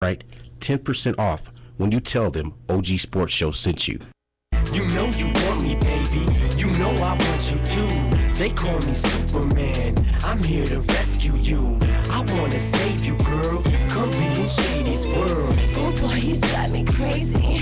right? 10% off when you tell them OG Sports Show sent you. You know you want me, baby. You know I want you too. They call me Superman. I'm here to rescue you. I wanna save you, girl. Come be in Shady's world. Oh boy, you drive me crazy.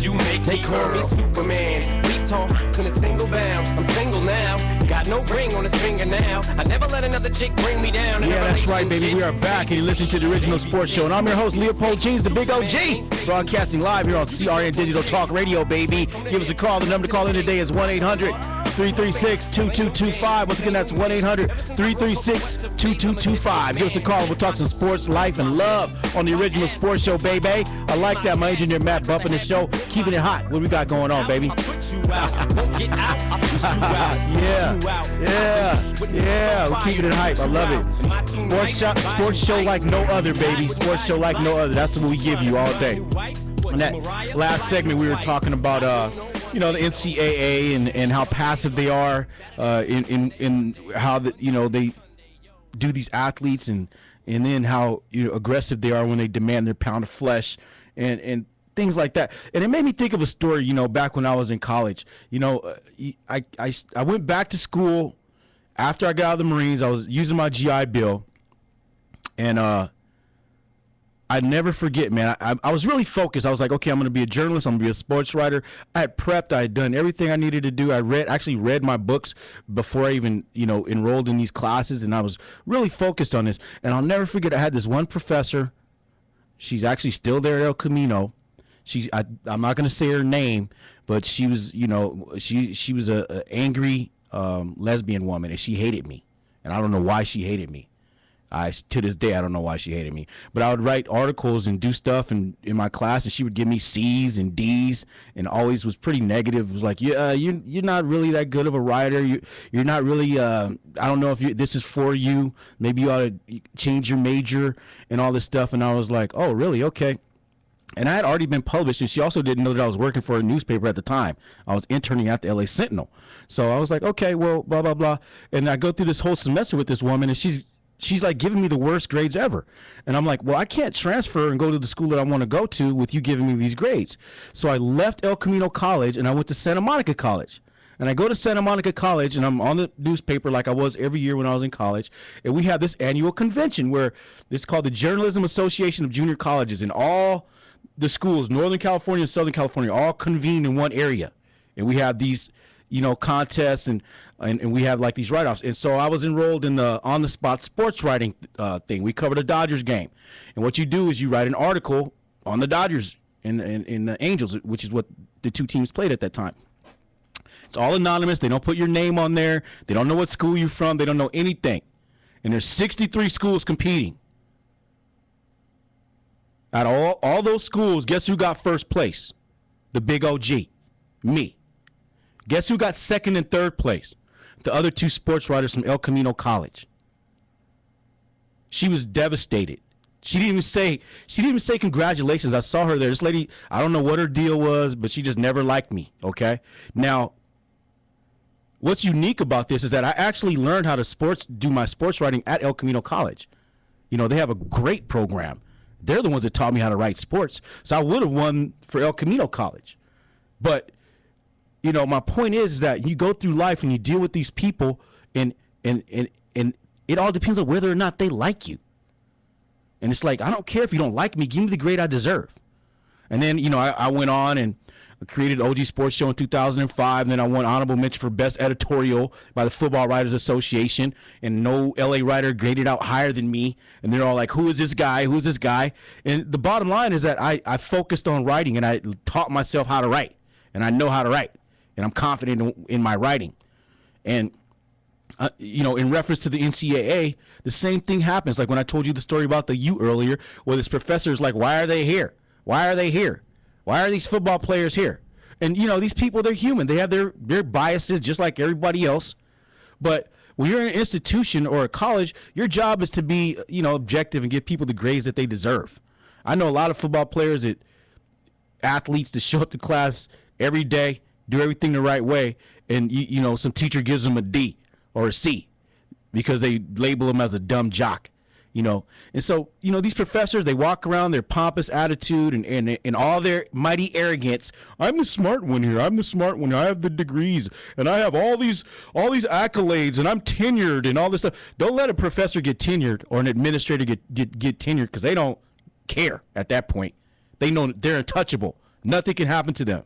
You make me call me Superman. We talk in a single bound. I'm single now. Got no ring on his finger now. I never let another chick bring me down. Yeah, that's right, baby. We are back, and you're listening to the Original Sports Show. And I'm your host, Leopold Jeans, the Big OG. Broadcasting live here on CRN Digital Talk Radio, baby. Give us a call. The number to call in today is 1-800-336-2225. Once again, that's 1-800-336-2225. Give us a call. We'll talk some sports, life, and love on the Original Sports Show, baby. I like that. My engineer, Matt, bumping the show. Keeping it hot. What we got going on, baby? Yeah. We're keeping it hype. I love it. Sports show like no other, baby. Sports show like no other. That's what we give you all day. In that last segment, we were talking about, the NCAA and how passive they are in how they do these athletes and then how aggressive they are when they demand their pound of flesh and things like that. And it made me think of a story, back when I was in college. I went back to school after I got out of the Marines. I was using my GI Bill, and I never forget, man. I was really focused. I was like, okay, I'm going to be a journalist. I'm going to be a sports writer. I had prepped. I had done everything I needed to do. I actually read my books before I even, enrolled in these classes, and I was really focused on this. And I'll never forget, I had this one professor. She's actually still there at El Camino. I'm not going to say her name, but she was, she was a angry lesbian woman, and she hated me. And I don't know why she hated me. To this day, I don't know why she hated me. But I would write articles and do stuff in my class, and she would give me C's and D's, and always was pretty negative. It was like, you're not really that good of a writer. You're not really. I don't know if this is for you. Maybe you ought to change your major and all this stuff. And I was like, oh, really? Okay. And I had already been published, and she also didn't know that I was working for a newspaper at the time. I was interning at the LA Sentinel. So I was like, okay, well, blah, blah, blah. And I go through this whole semester with this woman, and she's like giving me the worst grades ever. And I'm like, well, I can't transfer and go to the school that I want to go to with you giving me these grades. So I left El Camino College, and I went to Santa Monica College. And I go to Santa Monica College, and I'm on the newspaper like I was every year when I was in college. And we have this annual convention where it's called the Journalism Association of Junior Colleges, and all the schools, Northern California and Southern California, all convene in one area. And we have these, contests and we have like these write-offs. And so I was enrolled in the on-the-spot sports writing thing. We covered a Dodgers game. And what you do is you write an article on the Dodgers and the Angels, which is what the two teams played at that time. It's all anonymous. They don't put your name on there. They don't know what school you're from. They don't know anything. And there's 63 schools competing. Out of all those schools, guess who got first place? The Big OG, me. Guess who got second and third place? The other two sports writers from El Camino College. She was devastated. She didn't even say congratulations. I saw her there. This lady, I don't know what her deal was, but she just never liked me, okay? Now, what's unique about this is that I actually learned how to do my sports writing at El Camino College. They have a great program. They're the ones that taught me how to write sports. So I would have won for El Camino College. But, my point is that you go through life and you deal with these people, and it all depends on whether or not they like you. And it's like, I don't care if you don't like me. Give me the grade I deserve. And then, I went on and created the OG Sports Show in 2005. And then I won honorable mention for best editorial by the Football Writers Association. And no LA writer graded out higher than me. And they're all like, who is this guy? Who is this guy? And the bottom line is that I focused on writing, and I taught myself how to write. And I know how to write. And I'm confident in my writing. And, in reference to the NCAA, the same thing happens. Like when I told you the story about the U earlier, where this professor is like, why are they here? Why are they here? Why are these football players here? And, these people, they're human. They have their biases just like everybody else. But when you're in an institution or a college, your job is to be, objective and give people the grades that they deserve. I know a lot of football players, athletes that show up to class every day, do everything the right way, and, some teacher gives them a D or a C because they label them as a dumb jock. you know. And so, you know, these professors, they walk around their pompous attitude and all their mighty arrogance. I'm the smart one here. I'm the smart one. I have the degrees and I have all these accolades and I'm tenured and all this stuff. Don't let a professor get tenured or an administrator get tenured, because they don't care at that point. They know they're untouchable. Nothing can happen to them.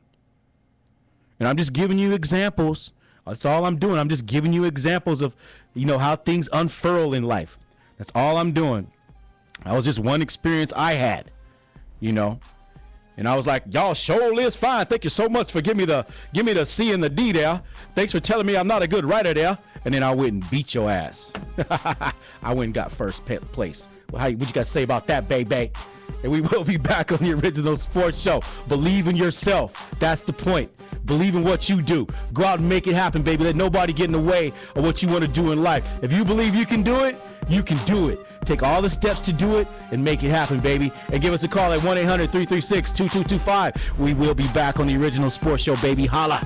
And I'm just giving you examples. That's all I'm doing. I'm just giving you examples of, you know, how things unfurl in life. That's all I'm doing. That was just one experience I had, you know. And I was like, y'all sure is fine. Thank you so much for give me the C and the D there. Thanks for telling me I'm not a good writer there. And then I went and beat your ass. I went and got first place. Well, what you got to say about that, baby? And we will be back on the Original Sports Show. Believe in yourself. That's the point. Believe in what you do. Go out and make it happen, baby. Let nobody get in the way of what you want to do in life. If you believe you can do it, you can do it. Take all the steps to do it and make it happen, baby. And give us a call at 1-800-336-2225. We will be back on the Original Sports Show, baby. Holla.